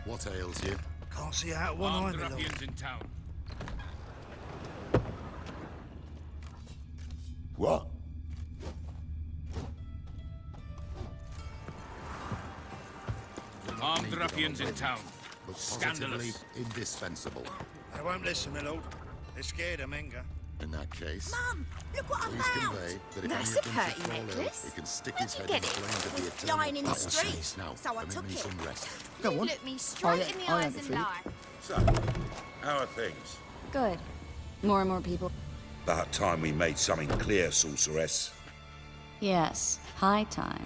What ails you? Can't see out of one eye, Armed my lord. ruffians in town. What? Armed ruffians in town. But positively Scandalous. indispensable. They won't listen, my lord. They're scared of Menga. In that case, Mum, look what I please found. convey that if That's any a of them should pretty fall ill, necklace. he can stick Where'd his you head get in the it? flames of the It was eternal lying in the fire. street, Now, so I let me took need it. some rest. Go You on. look me straight in the eyes and lie. So, how are things? Good. More and more people. About time we made something clear, sorceress. Yes, high time.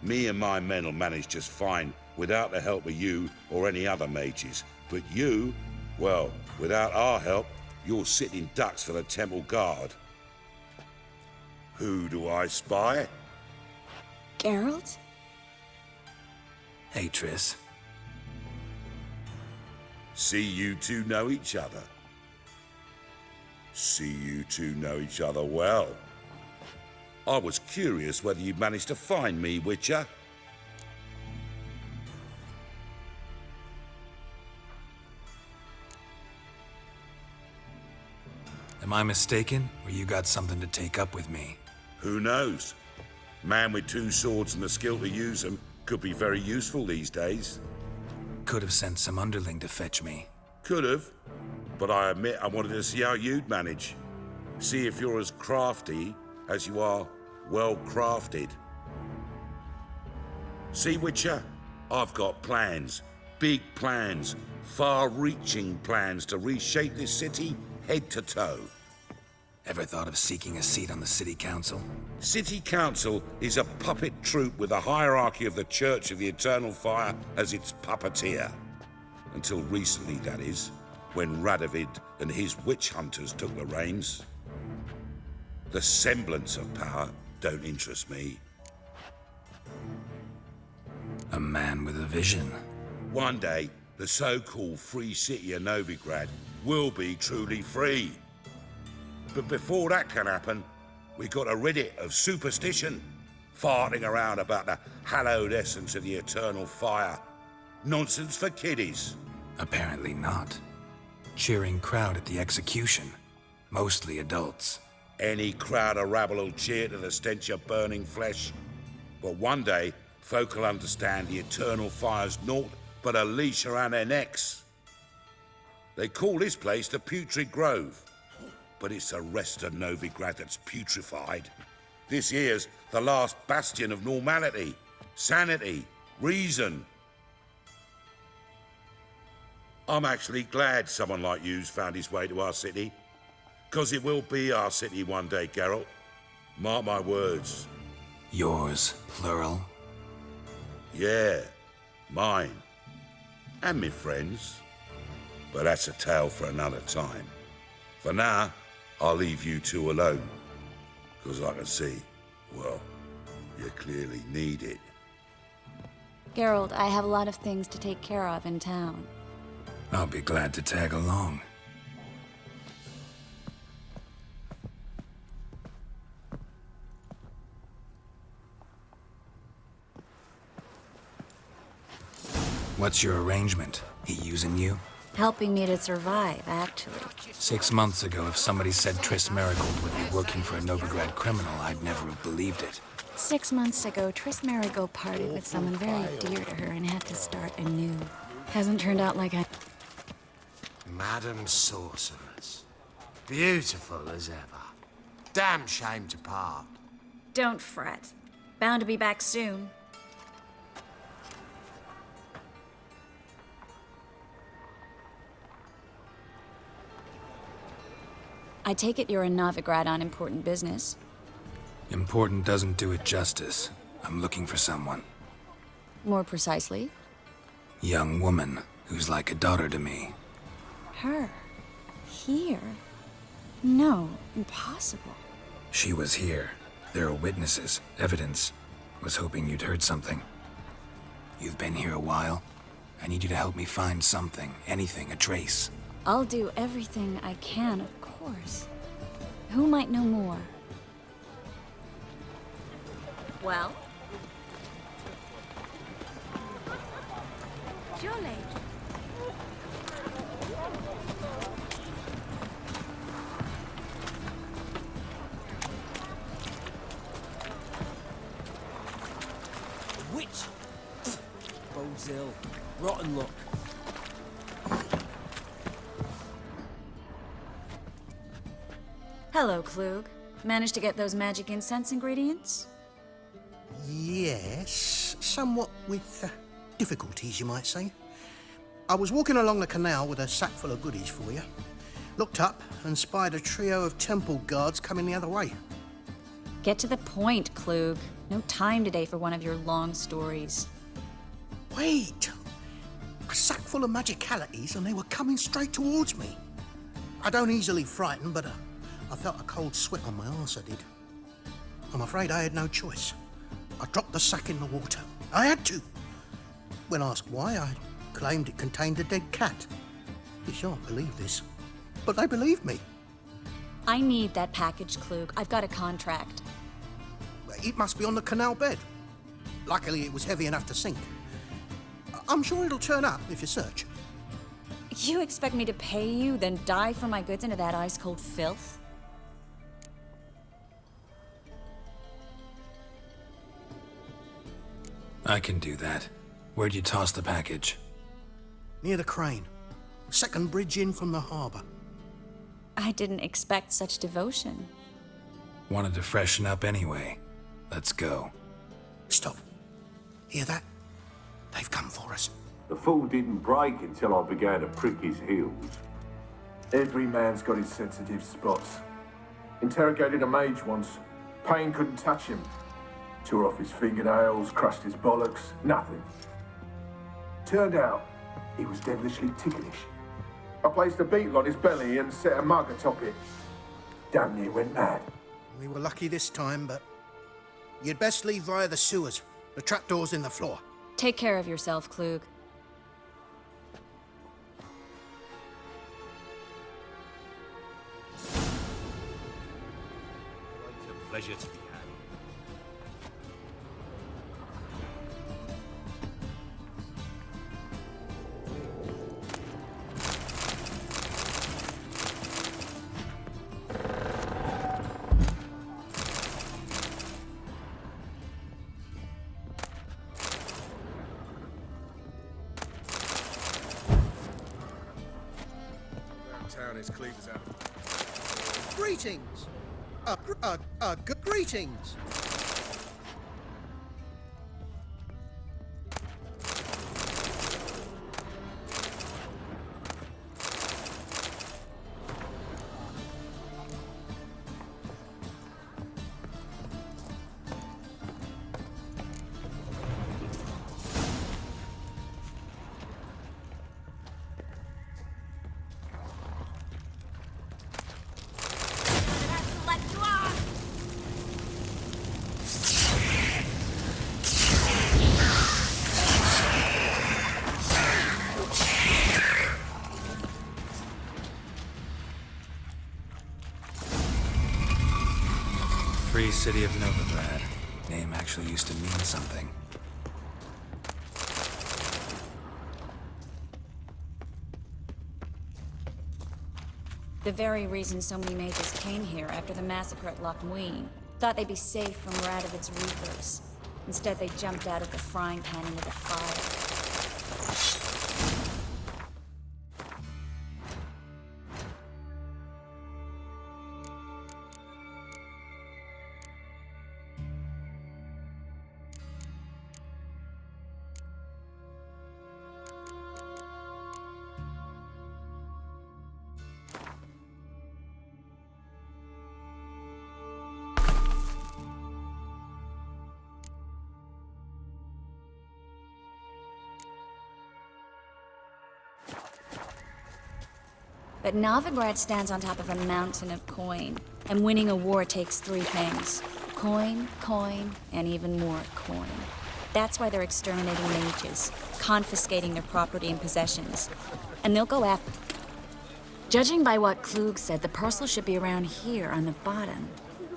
Me and my men will manage just fine without the help of you or any other mages. But you, well, without our help, you're sitting ducks for the temple guard. Who do I spy? Geralt? Hey, Triss. See you two know each other. See you two know each other well. I was curious whether you'd managed to find me, Witcher. Am I mistaken, or you got something to take up with me? Who knows? Man with two swords and the skill to use them could be very useful these days. Could have sent some underling to fetch me. Could have, but I admit I wanted to see how you'd manage. See if you're as crafty as you are well crafted. See, Witcher, I've got plans. Big plans. Far-reaching plans to reshape this city head to toe. Ever thought of seeking a seat on the city council? City Council is a puppet troupe with the hierarchy of the Church of the Eternal Fire as its puppeteer. Until recently, that is, when Radovid and his witch hunters took the reins. The semblance of power don't interest me. A man with a vision. One day, the so-called free city of Novigrad will be truly free. But before that can happen, we got to rid it of superstition, farting around about the hallowed essence of the eternal fire. Nonsense for kiddies. Apparently not. Cheering crowd at the execution. Mostly adults. Any crowd of rabble will cheer to the stench of burning flesh. But one day, folk will understand the eternal fire's naught but a leash around their necks. They call this place the Putrid Grove, but it's the rest of Novigrad that's putrefied. This here's the last bastion of normality, sanity, reason. I'm actually glad someone like you's found his way to our city, because it will be our city one day, Geralt. Mark my words. Yours, plural. Yeah, mine. And me friends. But that's a tale for another time. For now, I'll leave you two alone. Because I can see, well, you clearly need it. Geralt, I have a lot of things to take care of in town. I'll be glad to tag along. What's your arrangement? He using you? Helping me to survive, actually. 6 months ago, if somebody said Triss Marigold would be working for a Novigrad criminal, I'd never have believed it. 6 months ago, Triss Marigold parted with someone very dear to her and had to start anew. Hasn't turned out like I... Madam Sorceress. Beautiful as ever. Damn shame to part. Don't fret. Bound to be back soon. I take it you're in Novigrad on important business. Important doesn't do it justice. I'm looking for someone. More precisely? Young woman who's like a daughter to me. Her? Here? No, impossible. She was here. There are witnesses, evidence. Was hoping you'd heard something. You've been here a while. I need you to help me find something, anything, a trace. I'll do everything I can, of course. Who might know more? Well? Surely. He's ill. Rotten luck. Hello, Klug. Managed to get those magic incense ingredients? Yes, somewhat with difficulties, you might say. I was walking along the canal with a sack full of goodies for you. Looked up and spied a trio of temple guards coming the other way. Get to the point, Klug. No time today for one of your long stories. Wait! A sack full of magicalities and they were coming straight towards me. I don't easily frighten, but I felt a cold sweat on my arse, I did. I'm afraid I had no choice. I dropped the sack in the water. I had to. When asked why, I claimed it contained a dead cat. You shan't believe this, but they believed me. I need that package, Klug. I've got a contract. It must be on the canal bed. Luckily, it was heavy enough to sink. I'm sure it'll turn up if you search. You expect me to pay you, then dive for my goods into that ice-cold filth? I can do that. Where'd you toss the package? Near the crane. Second bridge in from the harbour. I didn't expect such devotion. Wanted to freshen up anyway. Let's go. Stop. Hear that? They've come for us. The fall didn't break until I began to prick his heels. Every man's got his sensitive spots. Interrogated a mage once. Pain couldn't touch him. Tore off his fingernails, crushed his bollocks, nothing. Turned out, he was devilishly ticklish. I placed a beetle on his belly and set a mug atop it. Damn near went mad. We were lucky this time, but you'd best leave via the sewers. The trapdoor's in the floor. Take care of yourself, Klug. It's a pleasure to be had. Town is clean as out. Greetings! Greetings! Free City of Novigrad. Name actually used to mean something. The very reason so many mages came here after the massacre at Loch Muin. Thought they'd be safe from Radovid's reapers. Instead, they jumped out of the frying pan into the fire. But Novigrad stands on top of a mountain of coin, and winning a war takes three things. Coin, coin, and even more coin. That's why they're exterminating mages, confiscating their property and possessions. And they'll go after... Judging by what Klug said, the parcel should be around here on the bottom.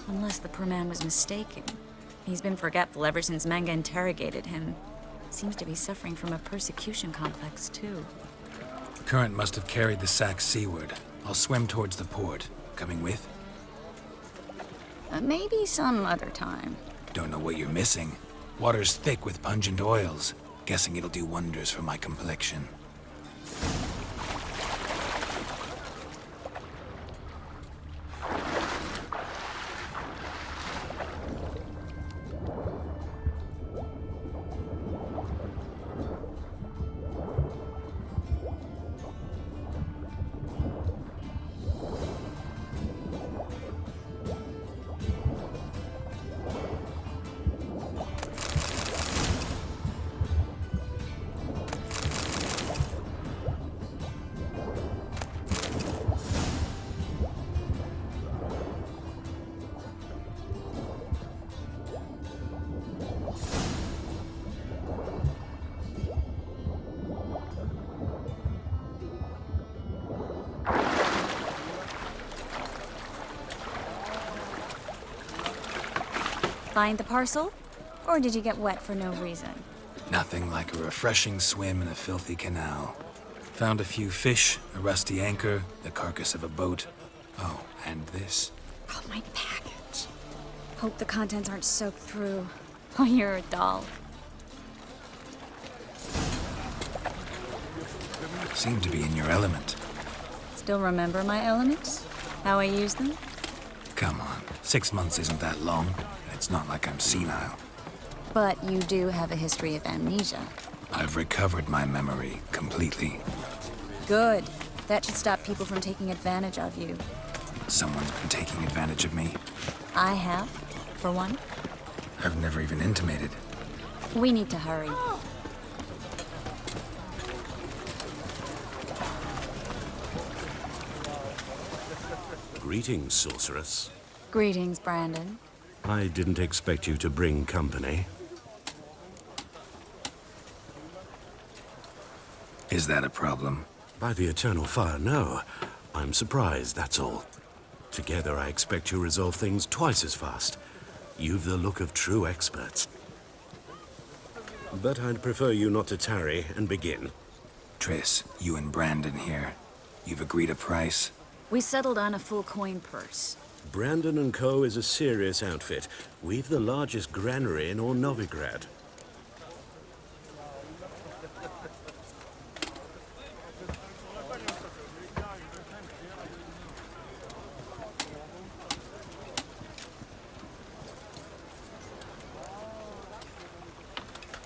Unless the poor man was mistaken. He's been forgetful ever since Manga interrogated him. Seems to be suffering from a persecution complex, too. Current must have carried the sack seaward. I'll swim towards the port. Coming with? Maybe some other time. Don't know what you're missing. Water's thick with pungent oils. Guessing it'll do wonders for my complexion. Find the parcel? Or did you get wet for no reason? Nothing like a refreshing swim in a filthy canal. Found a few fish, a rusty anchor, the carcass of a boat. Oh, and this. Oh, my package. Hope the contents aren't soaked through. Oh, you're a doll. Seem to be in your element. Still remember my elements? How I use them? Come on, 6 months isn't that long. It's not like I'm senile. But you do have a history of amnesia. I've recovered my memory completely. Good. That should stop people from taking advantage of you. Someone's been taking advantage of me. I have, for one. I've never even intimated. We need to hurry. Greetings, sorceress. Greetings, Brandon. I didn't expect you to bring company. Is that a problem? By the eternal fire, no. I'm surprised, that's all. Together, I expect you resolve things twice as fast. You've the look of true experts. But I'd prefer you not to tarry and begin. Triss, you and Brandon here. You've agreed a price? We settled on a full coin purse. Brandon & Co. is a serious outfit. We've the largest granary in all Novigrad.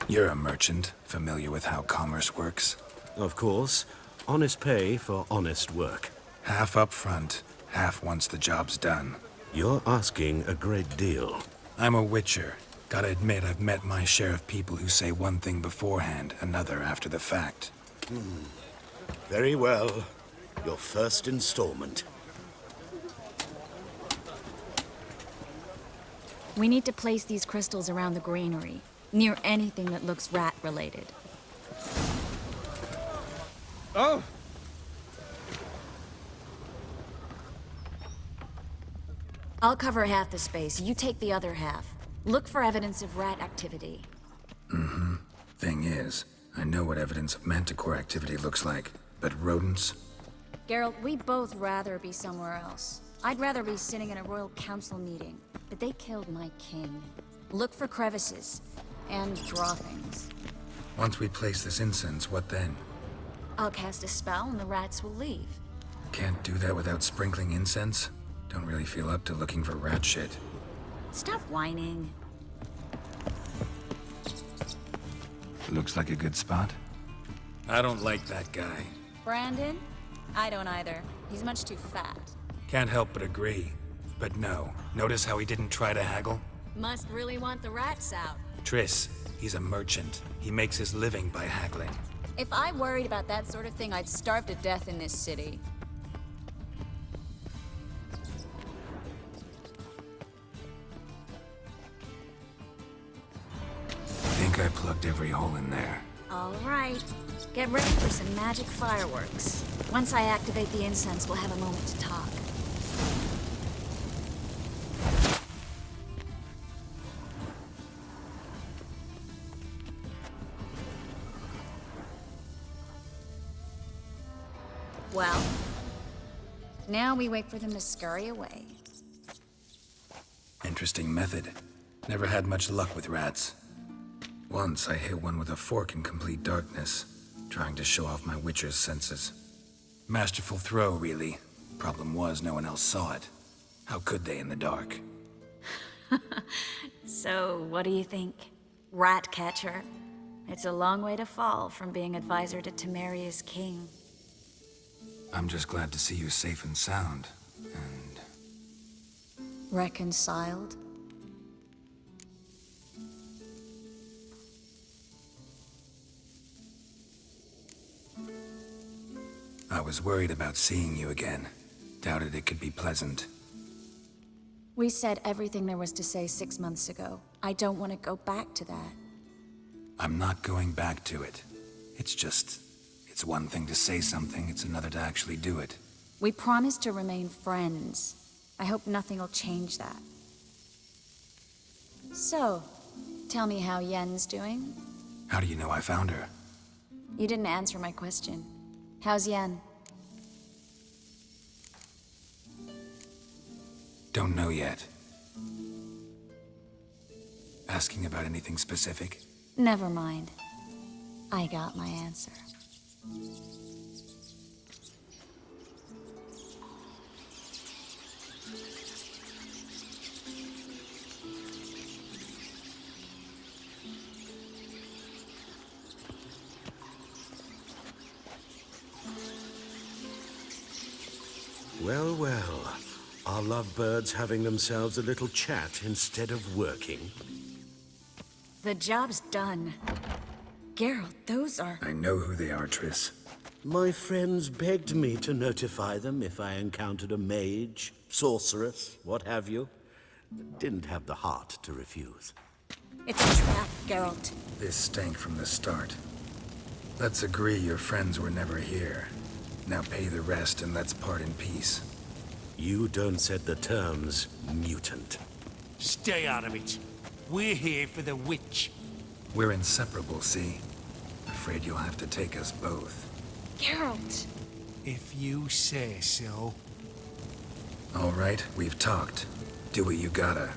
You're a merchant, familiar with how commerce works? Of course. Honest pay for honest work. Half up front, half once the job's done. You're asking a great deal. I'm a witcher. Gotta admit, I've met my share of people who say one thing beforehand, another after the fact. Very well. Your first installment. We need to place these crystals around the granary, near anything that looks rat-related. Oh! I'll cover half the space, you take the other half. Look for evidence of rat activity. Thing is, I know what evidence of manticore activity looks like, but rodents? Geralt, we'd both rather be somewhere else. I'd rather be sitting in a royal council meeting, but they killed my king. Look for crevices, and draw things. Once we place this incense, what then? I'll cast a spell and the rats will leave. Can't do that without sprinkling incense? Don't really feel up to looking for rat shit. Stop whining. Looks like a good spot. I don't like that guy. Brandon? I don't either. He's much too fat. Can't help but agree. But no, notice how he didn't try to haggle? Must really want the rats out. Triss, he's a merchant. He makes his living by haggling. If I worried about that sort of thing, I'd starve to death in this city. Think I plugged every hole in there. All right. Get ready for some magic fireworks. Once I activate the incense, we'll have a moment to talk. Well, now we wait for them to scurry away. Interesting method. Never had much luck with rats. Once I hit one with a fork in complete darkness, trying to show off my witcher's senses. Masterful throw, really. Problem was, no one else saw it. How could they in the dark? So, what do you think? Rat catcher? It's a long way to fall from being advisor to Temeria's king. I'm just glad to see you safe and sound, and... Reconciled? I was worried about seeing you again. Doubted it could be pleasant. We said everything there was to say 6 months ago. I don't want to go back to that. I'm not going back to it. It's just... It's one thing to say something, it's another to actually do it. We promised to remain friends. I hope nothing will change that. So, tell me how Yen's doing? How do you know I found her? You didn't answer my question. How's Yen? Don't know yet. Asking about anything specific? Never mind. I got my answer. Well, well. Are lovebirds having themselves a little chat instead of working? The job's done. Geralt, those are... I know who they are, Triss. My friends begged me to notify them if I encountered a mage, sorceress, what have you. Didn't have the heart to refuse. It's a trap, Geralt. This stank from the start. Let's agree your friends were never here. Now pay the rest and let's part in peace. You don't set the terms, mutant. Stay out of it. We're here for the witch. We're inseparable, see? Afraid you'll have to take us both. Geralt! If you say so. All right, we've talked. Do what you gotta.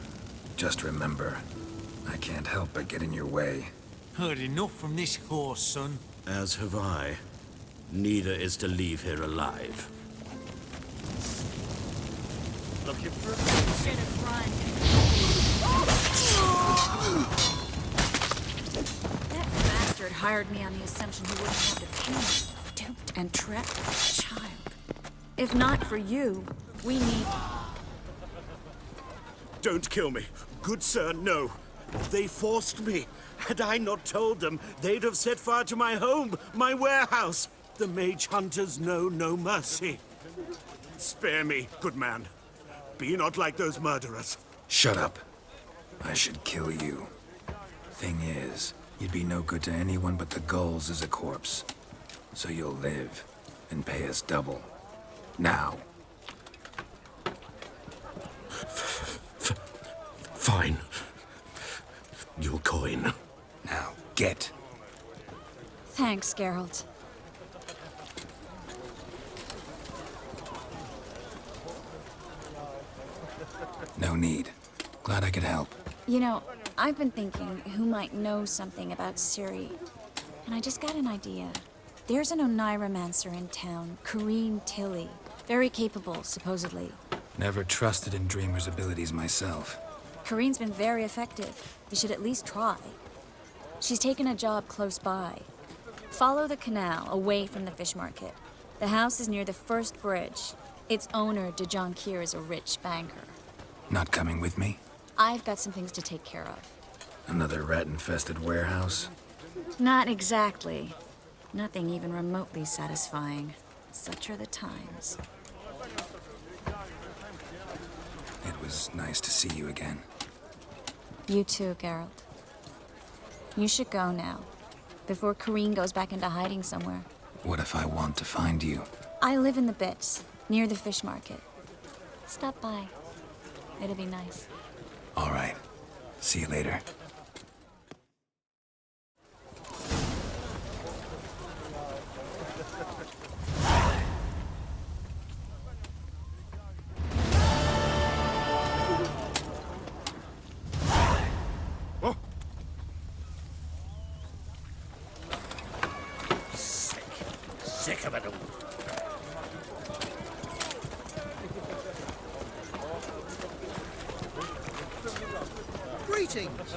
Just remember, I can't help but get in your way. Heard enough from this horse, son. As have I. Neither is to leave here alive. Looking for a... Should have run. That bastard hired me on the assumption he wouldn't have to pay me. Duped and trapped like a child. If not for you, we need... Don't kill me. Good sir, no. They forced me. Had I not told them, they'd have set fire to my home, my warehouse. The mage hunters know no mercy. Spare me, good man. Be not like those murderers. Shut up. I should kill you. Thing is, you'd be no good to anyone but the gulls as a corpse. So you'll live, and pay us double. Now. Fine. Your coin. Now, get. Thanks, Geralt. No need. Glad I could help. You know, I've been thinking who might know something about Ciri. And I just got an idea. There's an Oneiromancer in town, Kareem Tilly. Very capable, supposedly. Never trusted in Dreamer's abilities myself. Kareem's been very effective. You should at least try. She's taken a job close by. Follow the canal, away from the fish market. The house is near the first bridge. Its owner, Dejon Kier, is a rich banker. Not coming with me? I've got some things to take care of. Another rat-infested warehouse? Not exactly. Nothing even remotely satisfying. Such are the times. It was nice to see you again. You too, Geralt. You should go now, before Kareem goes back into hiding somewhere. What if I want to find you? I live in the Bits, near the fish market. Stop by. It'll be nice. All right. See you later. of it all. Greetings.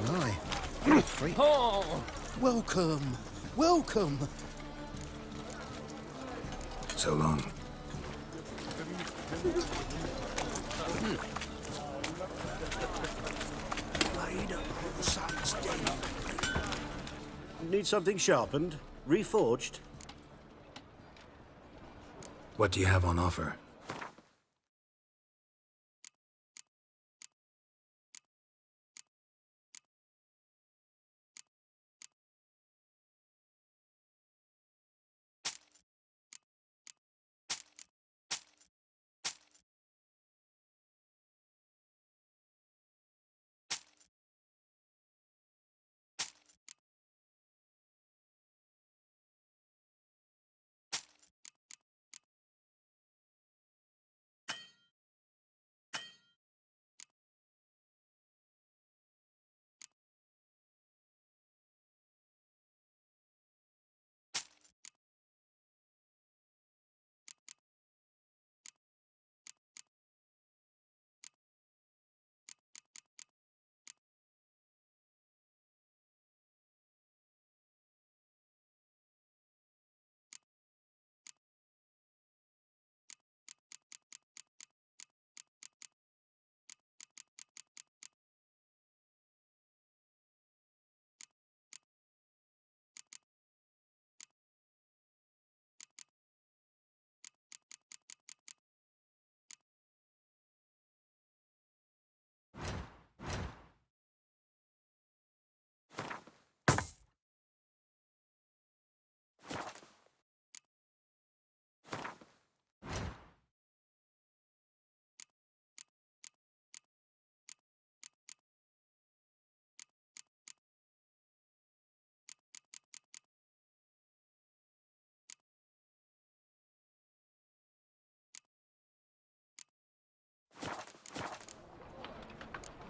Aye. Free. Welcome. Welcome. So long. Need something sharpened? Reforged? What do you have on offer?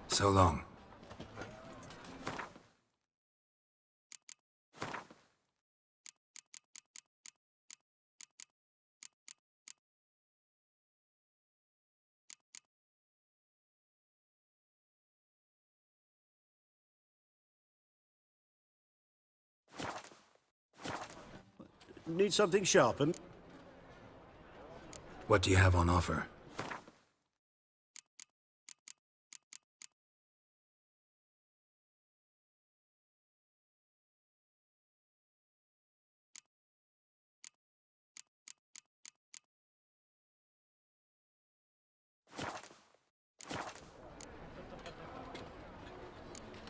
So long. Need something sharpened? What do you have on offer?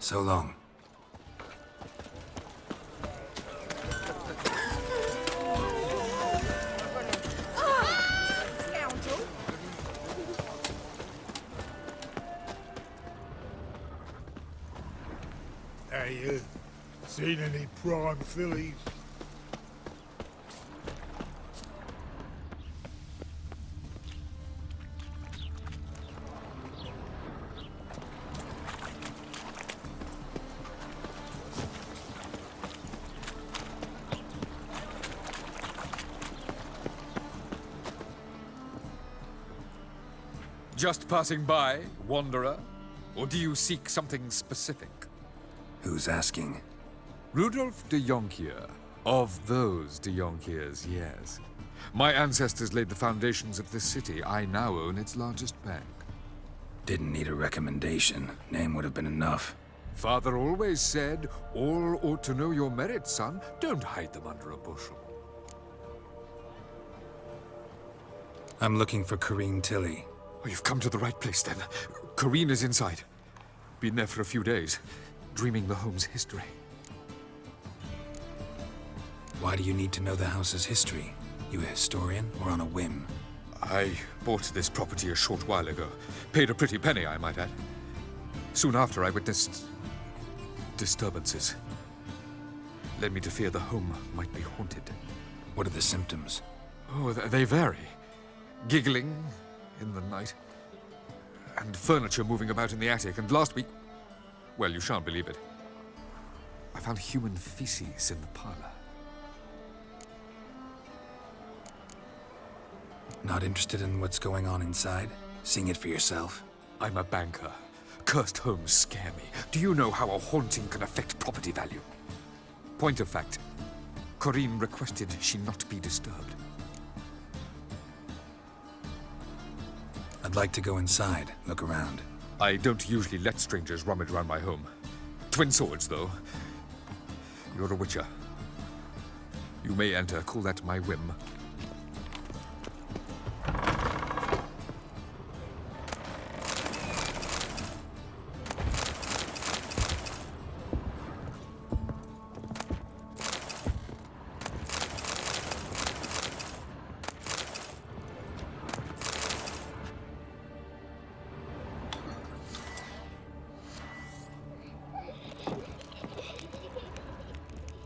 So long. Hey, seen any prime fillies? Just passing by, wanderer? Or do you seek something specific? Who's asking? Rudolf de Jonkier. Of those de Jonkiers, yes. My ancestors laid the foundations of this city. I now own its largest bank. Didn't need a recommendation. Name would have been enough. Father always said, all ought to know your merits, son. Don't hide them under a bushel. I'm looking for Karin Tilly. Oh, you've come to the right place, then. Karin is inside. Been there for a few days, dreaming the home's history. Why do you need to know the house's history? You a historian or on a whim? I bought this property a short while ago. Paid a pretty penny, I might add. Soon after, I witnessed disturbances. Led me to fear the home might be haunted. What are the symptoms? Oh, they vary. Giggling in the night, and furniture moving about in the attic, and last week, well, you shan't believe it, I found human feces in the parlor. Not interested in what's going on inside? Seeing it for yourself? I'm a banker. Cursed homes scare me. Do you know how a haunting can affect property value? Point of fact, Corinne requested she not be disturbed. I'd like to go inside, look around. I don't usually let strangers rummage around my home. Twin swords, though. You're a witcher. You may enter, call that my whim.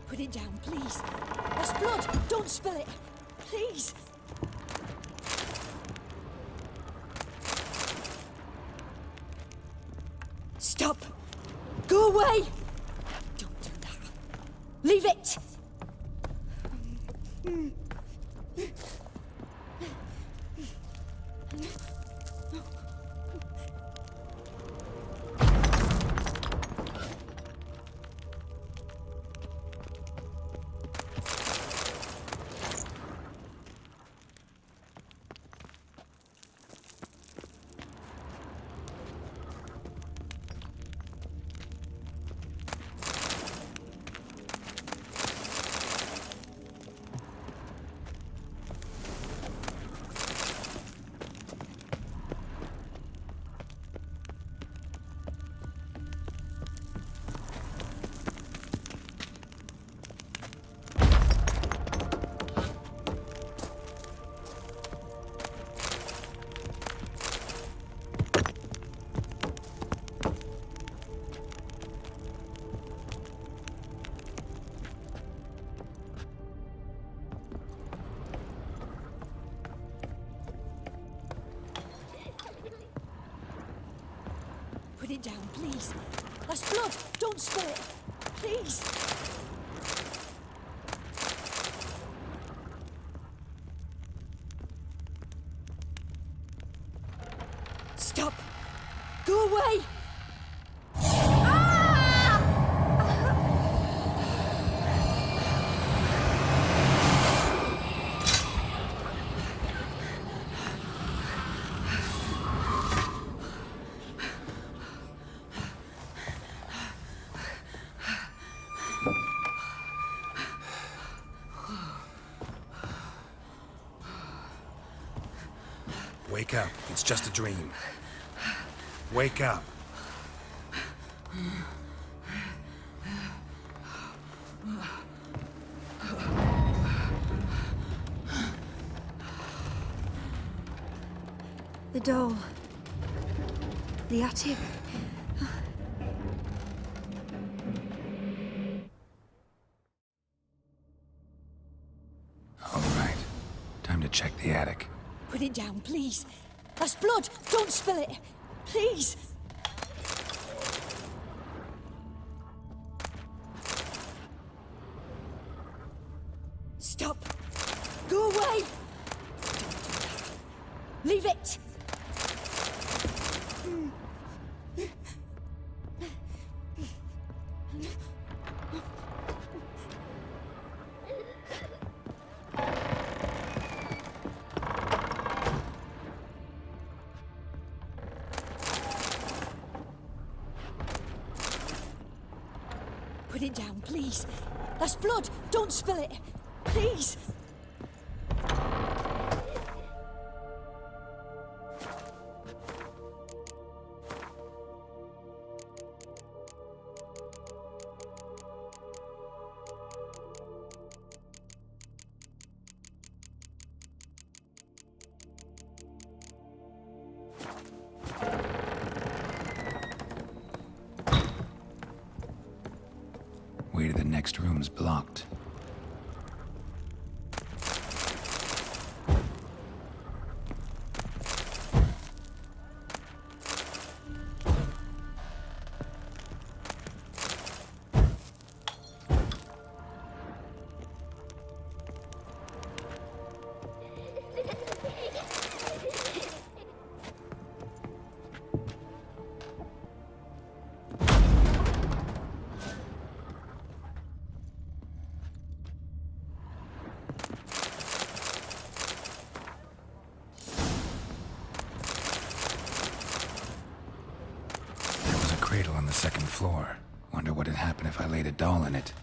Put it down, please. There's blood. Don't spill it. Please. Stop. Go away. Don't do that. Leave it. Put it down, please. There's blood. Don't spill it. Please. Stop. Go away. Wake up. It's just a dream. Wake up. The doll. The attic. All right. Time to check the attic. Put it down, please. There's blood. Don't spill it. Please. Stop. Go away. Leave it. Put it down, please. There's blood. Don't spill it. Please. Way to the next room's blocked. cradle on the second floor. Wonder what'd happen if I laid a doll in it.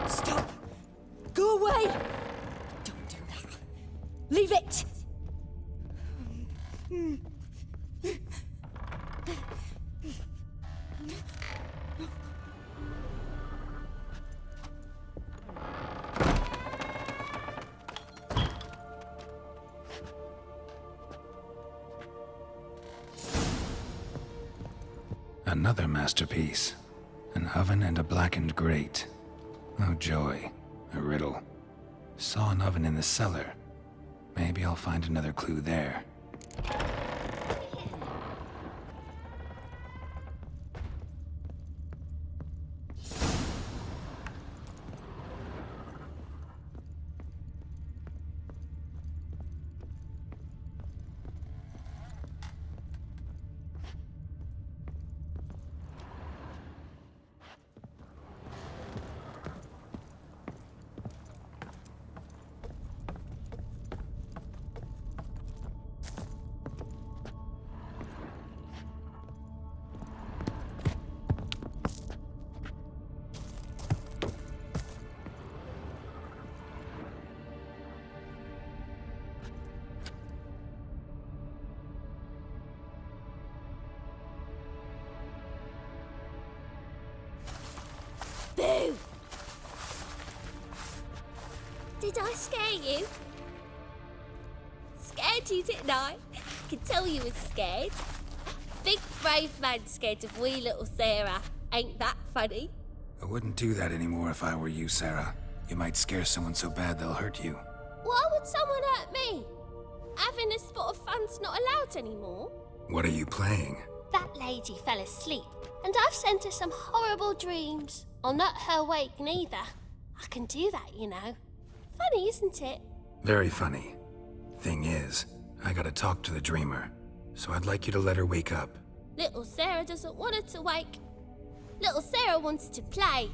Stop! Go away! Don't do that. Leave it! Another masterpiece. An oven and a blackened grate. Oh joy. A riddle. Saw an oven in the cellar. Maybe I'll find another clue there. Boo! Did I scare you? Scared you, didn't I? I can tell you was scared. Big brave man scared of wee little Sarah. Ain't that funny? I wouldn't do that anymore if I were you, Sarah. You might scare someone so bad they'll hurt you. Why would someone hurt me? Having a spot of fun's not allowed anymore. What are you playing? That lady fell asleep, and I've sent her some horrible dreams. I'll not her wake neither. I can do that, you know. Funny, isn't it? Very funny. Thing is, I gotta talk to the dreamer, so I'd like you to let her wake up. Little Sarah doesn't want her to wake. Little Sarah wants to play.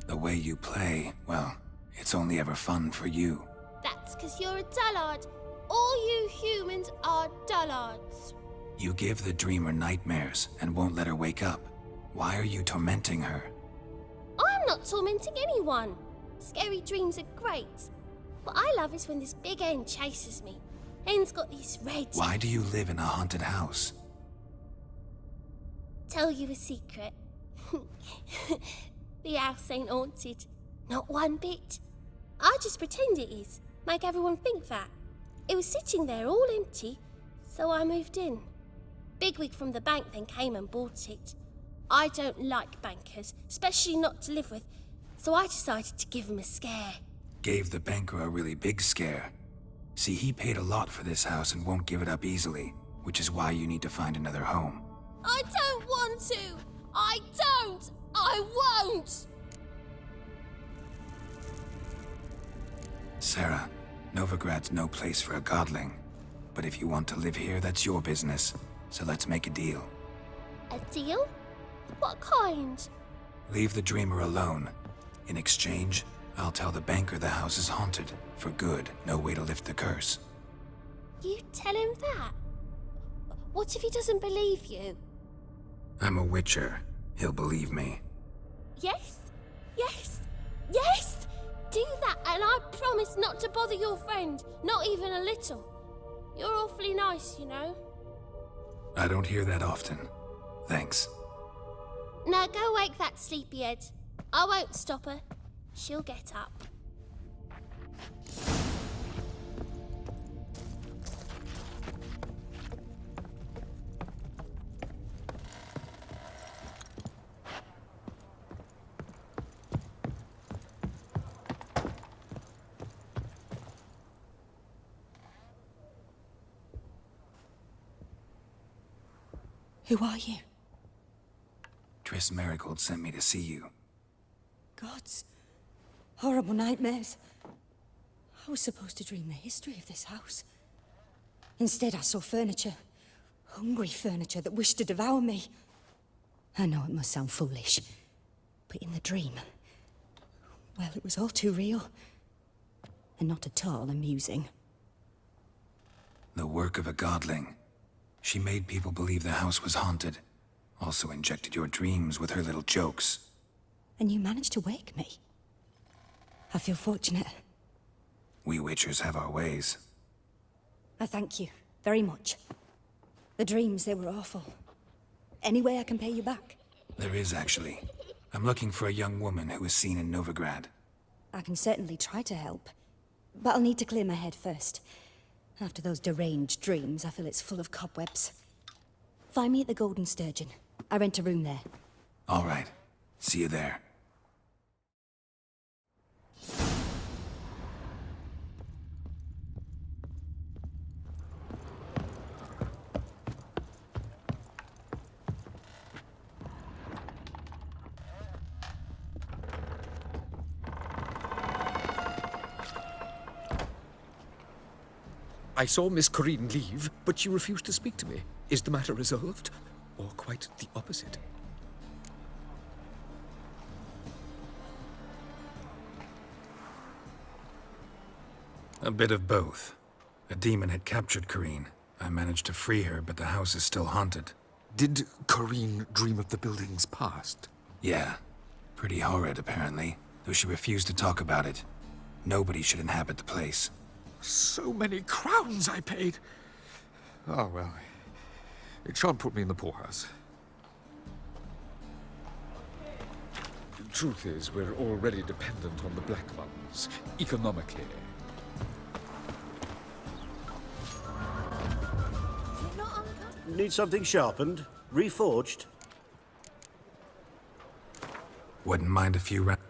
The way you play, well, it's only ever fun for you. That's 'cause you're a dullard. All you humans are dullards. You give the dreamer nightmares and won't let her wake up. Why are you tormenting her? I'm not tormenting anyone. Scary dreams are great. What I love is when this big hen chases me. Hen's got these red... Why do you live in a haunted house? Tell you a secret. The house ain't haunted. Not one bit. I just pretend it is. Make everyone think that. It was sitting there all empty, so I moved in. Bigwig from the bank then came and bought it. I don't like bankers, especially not to live with, so I decided to give him a scare. Gave the banker a really big scare. See, he paid a lot for this house and won't give it up easily, which is why you need to find another home. I don't want to! I don't! I won't! Sarah, Novigrad's no place for a godling. But if you want to live here, that's your business. So let's make a deal. A deal? What kind? Leave the dreamer alone. In exchange, I'll tell the banker the house is haunted. For good, no way to lift the curse. You tell him that? What if he doesn't believe you? I'm a witcher. He'll believe me. Yes? Yes? Yes! Do that, and I promise not to bother your friend, not even a little. You're awfully nice, you know. I don't hear that often. Thanks. Now go wake that sleepyhead. I won't stop her. She'll get up. Who are you? Triss Merigold sent me to see you. Gods. Horrible nightmares. I was supposed to dream the history of this house. Instead, I saw furniture. Hungry furniture that wished to devour me. I know it must sound foolish, but in the dream, well, it was all too real. And not at all amusing. The work of a godling. She made people believe the house was haunted. Also injected your dreams with her little jokes. And you managed to wake me. I feel fortunate. We witchers have our ways. I thank you very much. The dreams, they were awful. Any way I can pay you back? There is, actually. I'm looking for a young woman who was seen in Novigrad. I can certainly try to help. But I'll need to clear my head first. After those deranged dreams, I feel it's full of cobwebs. Find me at the Golden Sturgeon. I rent a room there. All right. See you there. I saw Miss Corinne leave, but she refused to speak to me. Is the matter resolved? Or quite the opposite? A bit of both. A demon had captured Corinne. I managed to free her, but the house is still haunted. Did Corinne dream of the building's past? Yeah. Pretty horrid, apparently, though she refused to talk about it. Nobody should inhabit the place. So many crowns I paid! Oh, well, it shan't put me in the poorhouse. The truth is, we're already dependent on the Black Ones, economically. Need something sharpened? Reforged? Wouldn't mind a few rounds.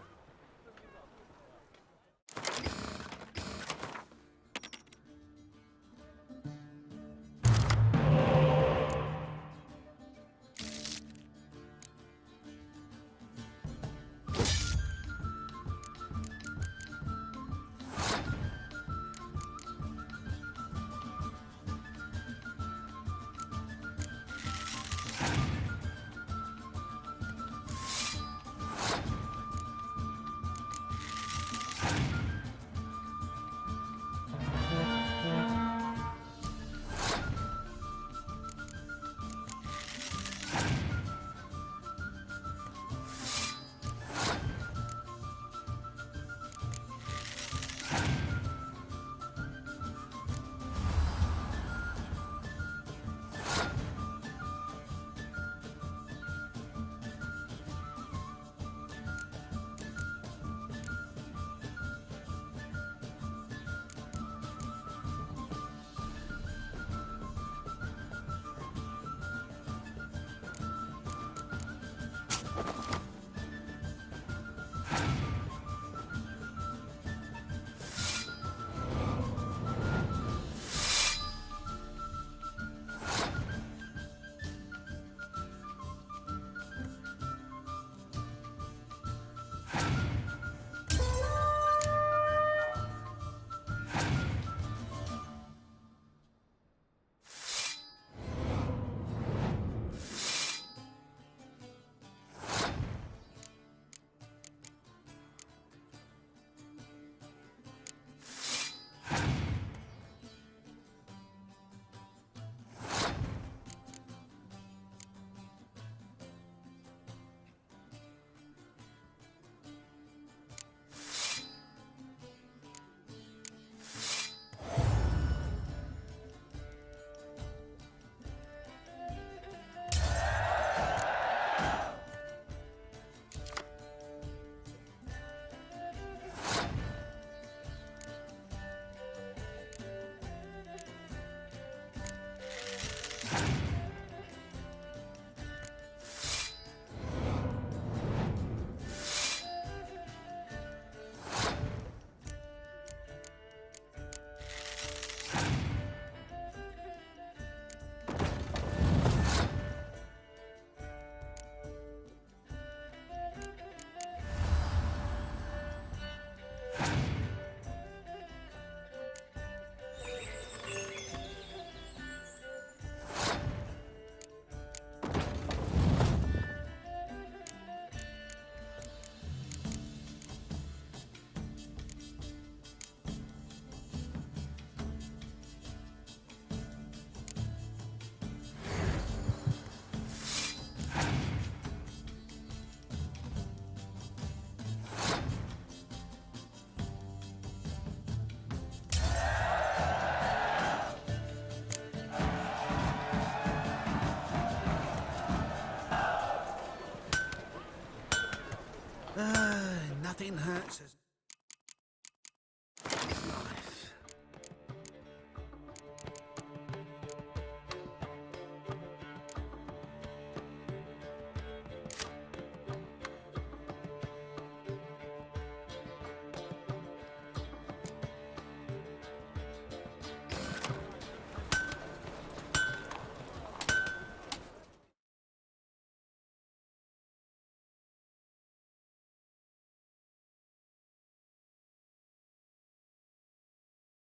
Says